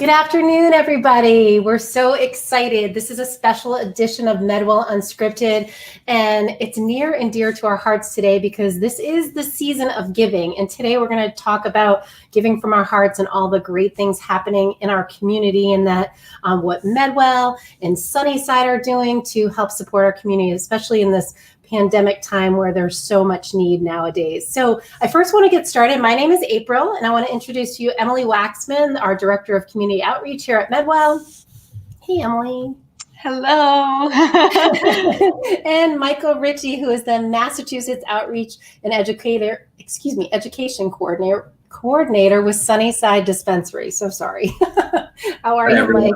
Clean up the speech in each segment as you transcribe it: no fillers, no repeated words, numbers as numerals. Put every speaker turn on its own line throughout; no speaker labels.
Good afternoon, everybody. We're so excited. This is a special edition of Medwell Unscripted, and it's near and dear to our hearts today because this is the season of giving. And today we're going to talk about giving from our hearts and all the great things happening in our community, and that what Medwell and Sunnyside are doing to help support our community, especially in this pandemic time where there's so much need nowadays. So I first want to get started. My name is April, and I want to introduce to you Emily Waxman, our Director of Community Outreach here at Medwell. Hey, Emily.
Hello.
And Michael Ritchie, who is the Massachusetts Outreach and Education Coordinator with Sunnyside Diseponsary. So sorry. How are you, Mike?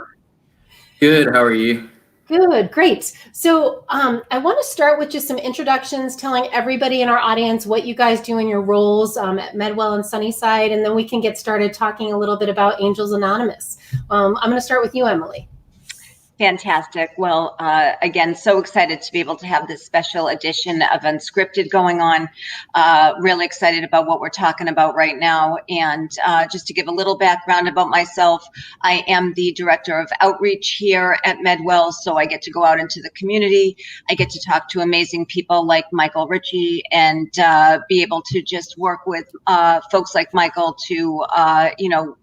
Good. How are you?
Good, great. So I want to start with just some introductions, telling everybody in our audience what you guys do in your roles at Medwell and Sunnyside, and then we can get started talking a little bit about Angels Anonymous. I'm going to start with you, Emily.
Fantastic. Well, again, so excited to be able to have this special edition of Unscripted going on. Really excited about what we're talking about right now. And just to give a little background about myself, I am the Director of Outreach here at Medwell. So I get to go out into the community. I get to talk to amazing people like Michael Ritchie and be able to just work with folks like Michael to,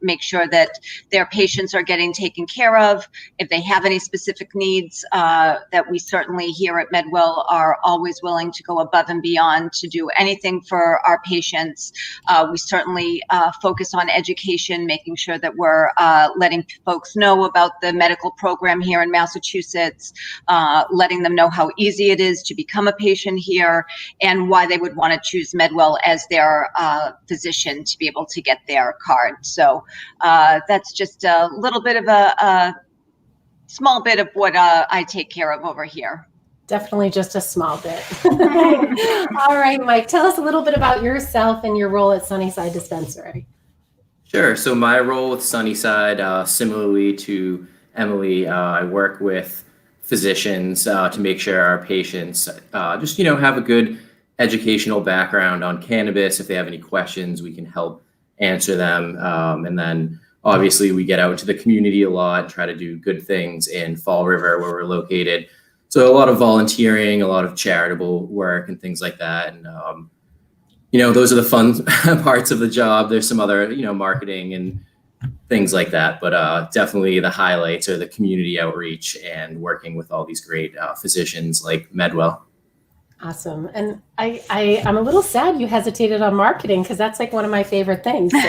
make sure that their patients are getting taken care of. If they have any specific needs, that we certainly here at Medwell are always willing to go above and beyond to do anything for our patients. We certainly focus on education, making sure that we're letting folks know about the medical program here in Massachusetts, letting them know how easy it is to become a patient here and why they would want to choose Medwell as their physician to be able to get their card. So that's just a little bit of a small bit of what I take care of over here.
Definitely just a small bit. All right, Mike, tell us a little bit about yourself and your role at Sunnyside Diseponsary.
Sure. So my role with Sunnyside, similarly to Emily, I work with physicians to make sure our patients just, have a good educational background on cannabis. If they have any questions, we can help answer them. And then obviously, we get out into the community a lot, try to do good things in Fall River where we're located. So a lot of volunteering, a lot of charitable work and things like that. And, those are the fun parts of the job. There's some other, marketing and things like that. But definitely the highlights are the community outreach and working with all these great physicians like Medwell.
Awesome. And I'm a little sad you hesitated on marketing because that's like one of my favorite things. So.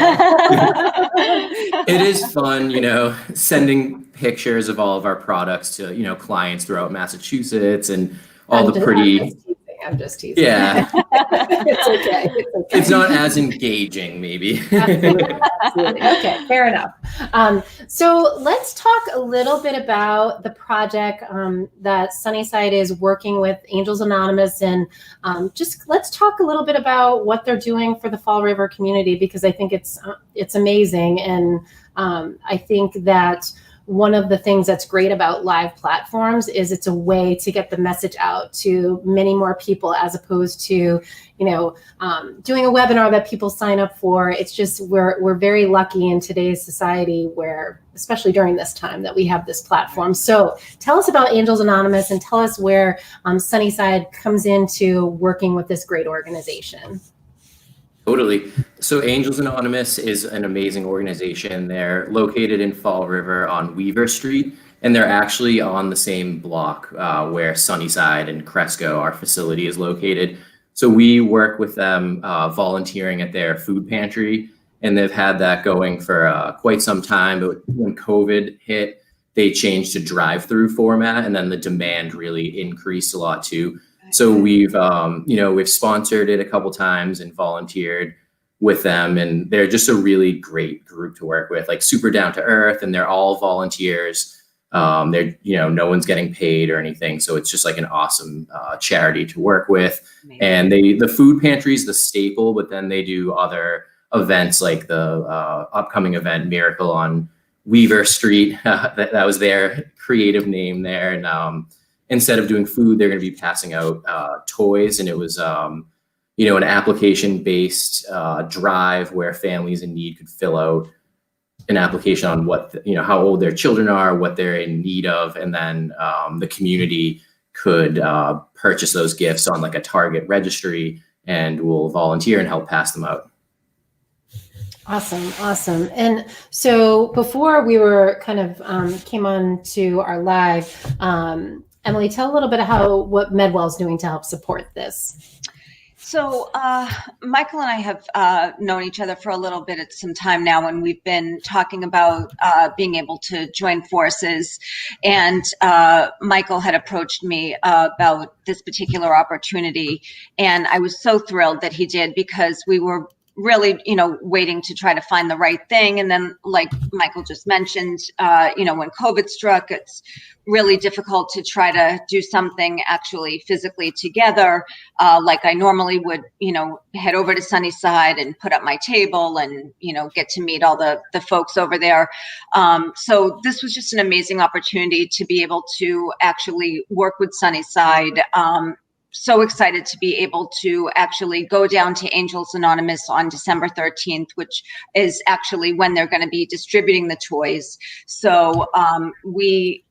It is fun, sending pictures of all of our products to, clients throughout Massachusetts and all the pretty.
I'm just teasing.
Yeah.
It's okay.
It's not as engaging, maybe.
Absolutely. Okay, fair enough. So let's talk a little bit about the project that Sunnyside is working with Angels Anonymous, and just let's talk a little bit about what they're doing for the Fall River community, because I think it's amazing, and I think that one of the things that's great about live platforms is it's a way to get the message out to many more people, as opposed to, doing a webinar that people sign up for. It's just, we're very lucky in today's society where, especially during this time, that we have this platform. So tell us about Angels Anonymous and tell us where Sunnyside comes into working with this great organization.
Totally. So Angels Anonymous is an amazing organization. They're located in Fall River on Weaver Street, and they're actually on the same block where Sunnyside and Cresco, our facility, is located. So we work with them volunteering at their food pantry, and they've had that going for quite some time. But when COVID hit, they changed to drive-through format, and then the demand really increased a lot too. So we've sponsored it a couple times and volunteered with them, and they're just a really great group to work with, like super down to earth, and they're all volunteers. They're, no one's getting paid or anything. So it's just like an awesome charity to work with. Amazing. And the food pantry is the staple, but then they do other events like the upcoming event Miracle on Weaver Street. That was their creative name there. And instead of doing food, they're going to be passing out toys. And it was, an application-based drive where families in need could fill out an application on what, how old their children are, what they're in need of, and then the community could purchase those gifts on like a Target registry, and will volunteer and help pass them out.
Awesome. Awesome. And so before we were kind of came on to our live, Emily, tell a little bit about what Medwell's doing to help support this.
So Michael and I have known each other for a little bit at some time now, and we've been talking about being able to join forces. And Michael had approached me about this particular opportunity, and I was so thrilled that he did, because we were really, waiting to try to find the right thing. And then, like Michael just mentioned, when COVID struck, it's really difficult to try to do something actually physically together, like I normally would, head over to Sunnyside and put up my table and, get to meet all the folks over there. So this was just an amazing opportunity to be able to actually work with Sunnyside. So excited to be able to actually go down to Angels Anonymous on December 13th, which is actually when they're going to be distributing the toys. So we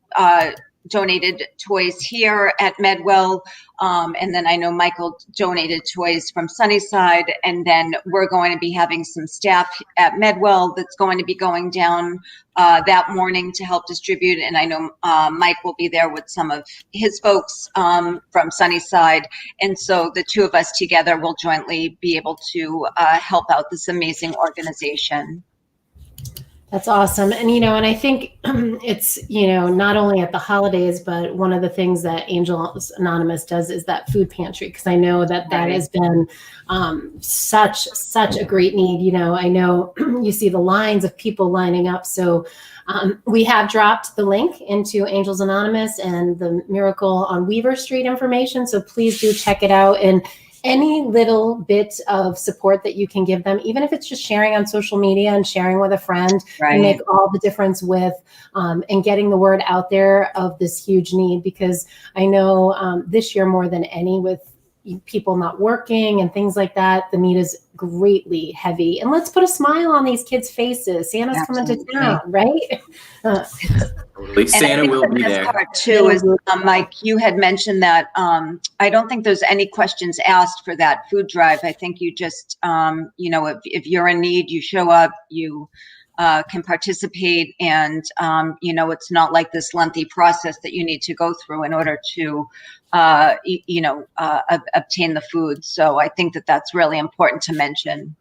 donated toys here at Medwell, and then I know Michael donated toys from Sunnyside, and then we're going to be having some staff at Medwell that's going to be going down that morning to help distribute, and I know Mike will be there with some of his folks from Sunnyside, and so the two of us together will jointly be able to help out this amazing organization.
That's awesome. And, and I think it's, not only at the holidays, but one of the things that Angels Anonymous does is that food pantry, because I know that has been such a great need. I know you see the lines of people lining up. So we have dropped the link into Angels Anonymous and the Miracle on Weaver Street information. So please do check it out. And any little bit of support that you can give them, even if it's just sharing on social media and sharing with a friend, can make all the difference with and getting the word out there of this huge need. Because I know this year more than any, with people not working and things like that, the need is greatly heavy. And let's put a smile on these kids' faces. Santa's coming to town, right?
Totally. Santa will be there.
Part too is, Mike, you had mentioned that I don't think there's any questions asked for that food drive. I think you just, if you're in need, you show up, you can participate, and it's not like this lengthy process that you need to go through in order to obtain the food. So I think that that's really important to mention.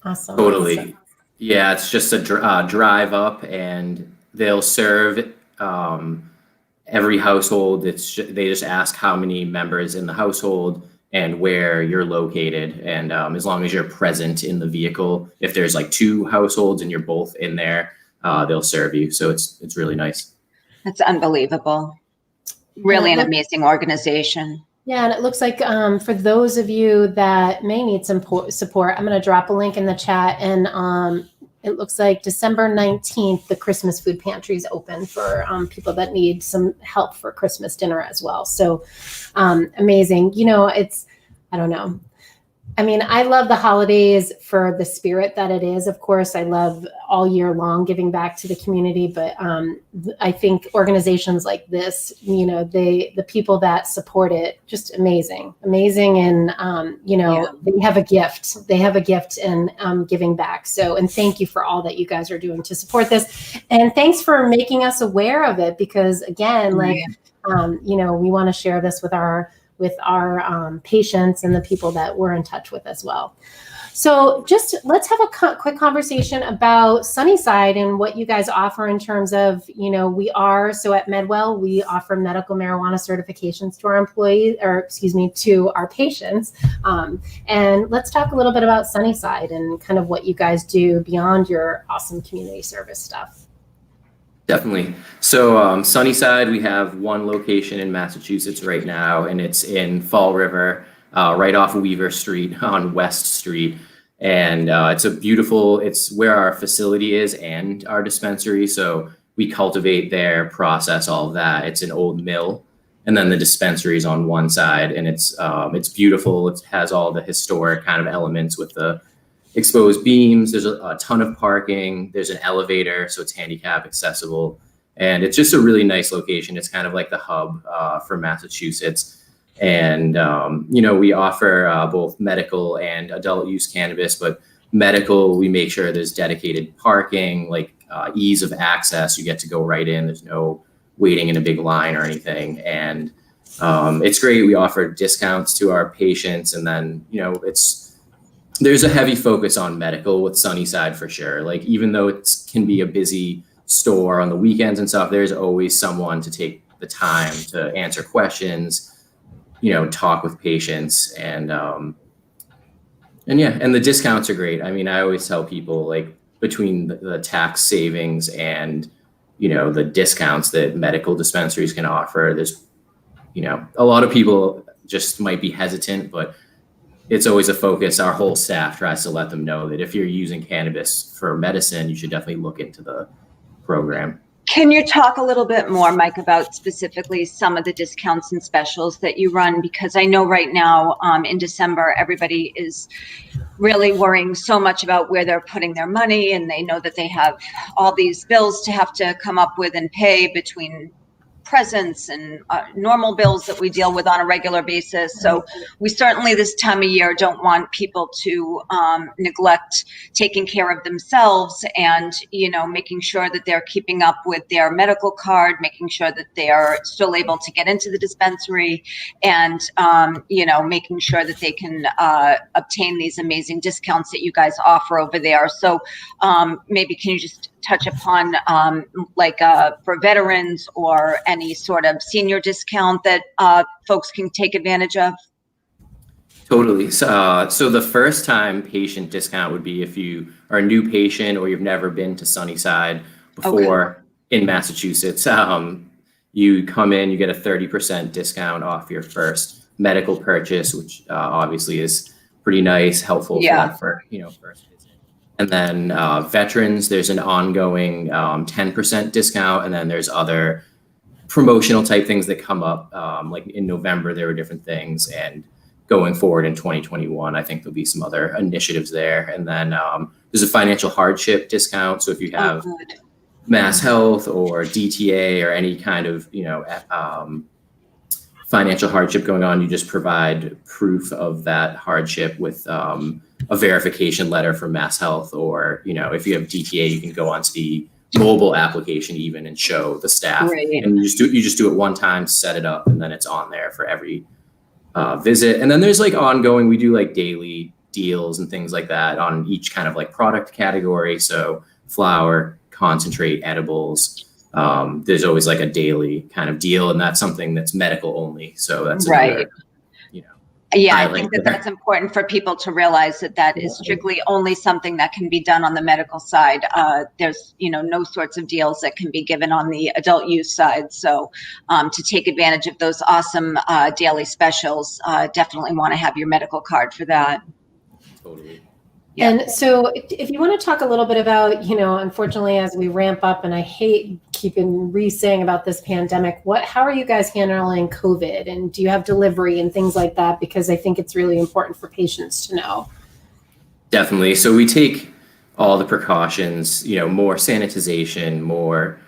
Awesome.
Totally.
Awesome.
Yeah, it's just a drive up, and they'll serve every household. They just ask how many members in the household and where you're located. And as long as you're present in the vehicle, if there's like two households and you're both in there, they'll serve you. So it's really nice.
That's unbelievable. Really an amazing organization.
Yeah, and it looks like for those of you that may need some support, I'm going to drop a link in the chat, and it looks like December 19th, the Christmas food pantry is open for people that need some help for Christmas dinner as well. So amazing. I don't know. I mean, I love the holidays for the spirit that it is. Of course, I love all year long giving back to the community, but I think organizations like this, the people that support it, just amazing. And, they have a gift. They have a gift in giving back. So, and thank you for all that you guys are doing to support this. And thanks for making us aware of it, because again, we want to share this with our patients and the people that we're in touch with as well. So just let's have a quick conversation about Sunnyside and what you guys offer in terms of, so at Medwell, we offer medical marijuana certifications to our employees, to our patients. And let's talk a little bit about Sunnyside and kind of what you guys do beyond your awesome community service stuff.
Definitely. So Sunnyside, we have one location in Massachusetts right now, and it's in Fall River, right off of Weaver Street on West Street. And it's where our facility is and our dispensary. So we cultivate there, process all of that. It's an old mill, and then the dispensary is on one side, and it's beautiful. It has all the historic kind of elements with the exposed beams. There's a ton of parking. There's an elevator, so it's handicap accessible. And it's just a really nice location. It's kind of like the hub for Massachusetts. And, we offer both medical and adult use cannabis, but medical, we make sure there's dedicated parking, like ease of access. You get to go right in. There's no waiting in a big line or anything. And it's great. We offer discounts to our patients. And then, there's a heavy focus on medical with Sunnyside for sure. Like, even though it can be a busy store on the weekends and stuff, there's always someone to take the time to answer questions, talk with patients, and the discounts are great. I mean, I always tell people, like, between the tax savings and, the discounts that medical dispensaries can offer, there's, a lot of people just might be hesitant, but it's always a focus. Our whole staff tries to let them know that if you're using cannabis for medicine, you should definitely look into the program.
Can you talk a little bit more, Mike, about specifically some of the discounts and specials that you run? Because I know right now in December, everybody is really worrying so much about where they're putting their money, and they know that they have all these bills to have to come up with and pay between presents and normal bills that we deal with on a regular basis. So we certainly this time of year don't want people to neglect taking care of themselves and, making sure that they're keeping up with their medical card, making sure that they are still able to get into the dispensary, and, making sure that they can obtain these amazing discounts that you guys offer over there. So maybe can you just touch upon for veterans or any sort of senior discount that folks can take advantage of?
Totally. So the first time patient discount would be if you are a new patient or you've never been to Sunnyside before in Massachusetts. You come in, you get a 30% discount off your first medical purchase, which obviously is pretty nice, helpful for that first visit. And then veterans, there's an ongoing 10% discount. And then there's other promotional type things that come up. Like in November, there were different things. And going forward in 2021, I think there'll be some other initiatives there. And then there's a financial hardship discount. So if you have Mass Health or DTA or any kind of, financial hardship going on, you just provide proof of that hardship with a verification letter from Mass Health, or, if you have DTA, you can go onto the mobile application even and show the staff. Right. And you just do it one time, set it up, and then it's on there for every visit. And then there's like ongoing, we do like daily deals and things like that on each kind of like product category. So flower, concentrate, edibles. There's always like a daily kind of deal, and that's something that's medical only. So that's
right. I think that's important for people to realize that is strictly only something that can be done on the medical side. There's, no sorts of deals that can be given on the adult use side. So to take advantage of those awesome daily specials, definitely want to have your medical card for that.
Totally.
Yeah. And so if you want to talk a little bit about, unfortunately, as we ramp up, and I hate keeping re-saying about this pandemic, how are you guys handling COVID? And do you have delivery and things like that? Because I think it's really important for patients to know.
Definitely. So we take all the precautions, more sanitization, more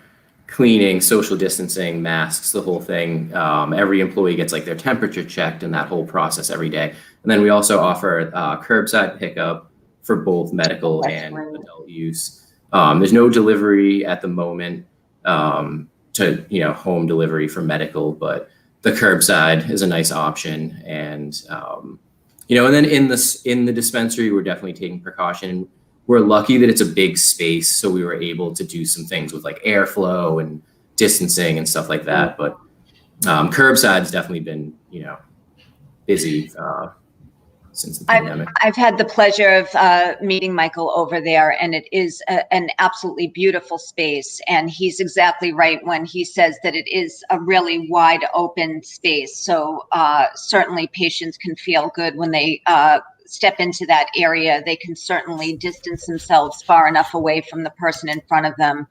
cleaning, social distancing, masks, the whole thing. Every employee gets like their temperature checked and that whole process every day. And then we also offer curbside pickup for both medical and adult use. There's no delivery at the moment to home delivery for medical, but the curbside is a nice option. And and then in the dispensary, we're definitely taking precaution. We're lucky that it's a big space, so we were able to do some things with like airflow and distancing and stuff like that. But curbside's definitely been busy since the pandemic.
I've had the pleasure of meeting Michael over there, and it is an absolutely beautiful space. And he's exactly right when he says that it is a really wide open space. So certainly patients can feel good when they step into that area. They can certainly distance themselves far enough away from the person in front of them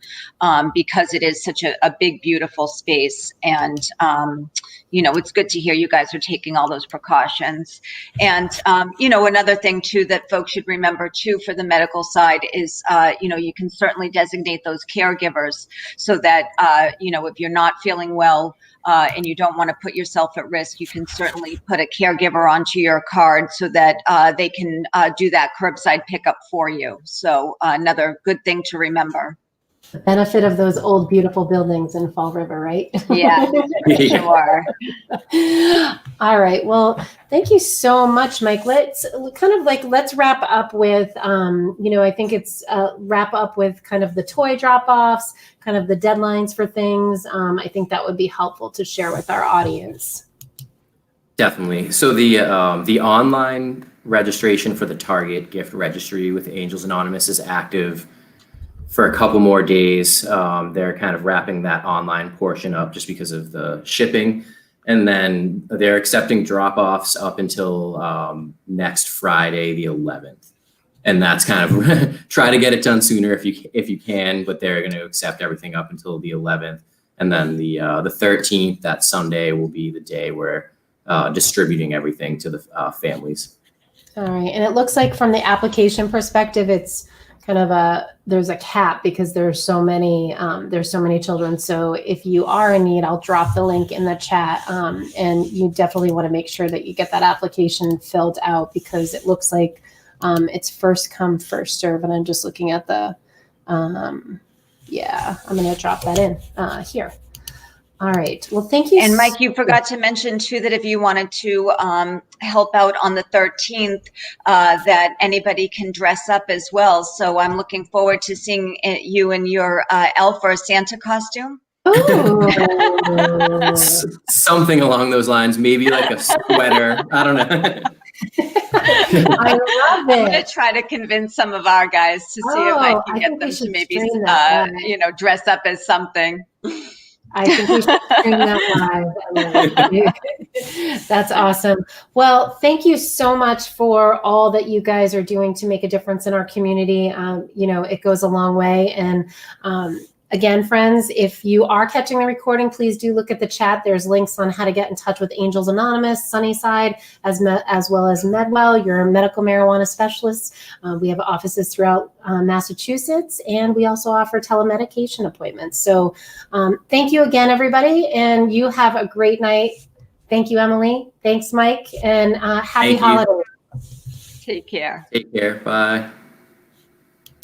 because it is such a big, beautiful space. And it's good to hear you guys are taking all those precautions. And, another thing too that folks should remember too for the medical side is, you can certainly designate those caregivers so that, if you're not feeling well and you don't want to put yourself at risk, you can certainly put a caregiver onto your card so that they can do that curbside pickup for you. So another good thing to remember.
The benefit of those old, beautiful buildings in Fall River, right?
Yeah, sure.
All right. Well, thank you so much, Mike. Let's wrap up with, I think it's wrap up with kind of the toy drop-offs, kind of the deadlines for things. I think that would be helpful to share with our audience.
Definitely. So the online registration for the Target gift registry with Angels Anonymous is active for a couple more days. They're kind of wrapping that online portion up just because of the shipping. And then they're accepting drop-offs up until next Friday, the 11th. And that's kind of try to get it done sooner if you can, but they're going to accept everything up until the 11th. And then the 13th, that Sunday, will be the day where distributing everything to the families.
All right. And it looks like from the application perspective, it's kind of there's a cap because there's so many children. So if you are in need, I'll drop the link in the chat. And you definitely want to make sure that you get that application filled out because it looks like it's first come, first serve. And I'm just looking at the, I'm going to drop that in here. All right. Well, thank you.
And Mike, you forgot to mention too that if you wanted to help out on the 13th, that anybody can dress up as well. So I'm looking forward to seeing you in your elf or Santa costume.
Oh.
Something along those lines, maybe like a sweater. I don't know.
I love it.
I'm going to try to convince some of our guys to see if I can get them to maybe, dress up as something.
I think we should stream that live. That's awesome. Well, thank you so much for all that you guys are doing to make a difference in our community. It goes a long way. And again, friends, if you are catching the recording, please do look at the chat. There's links on how to get in touch with Angels Anonymous, Sunnyside, as well as Medwell, your medical marijuana specialist. We have offices throughout Massachusetts, and we also offer telemedication appointments. So thank you again, everybody, and you have a great night. Thank you, Emily. Thanks, Mike, and happy holidays.
Take care.
Take care. Bye.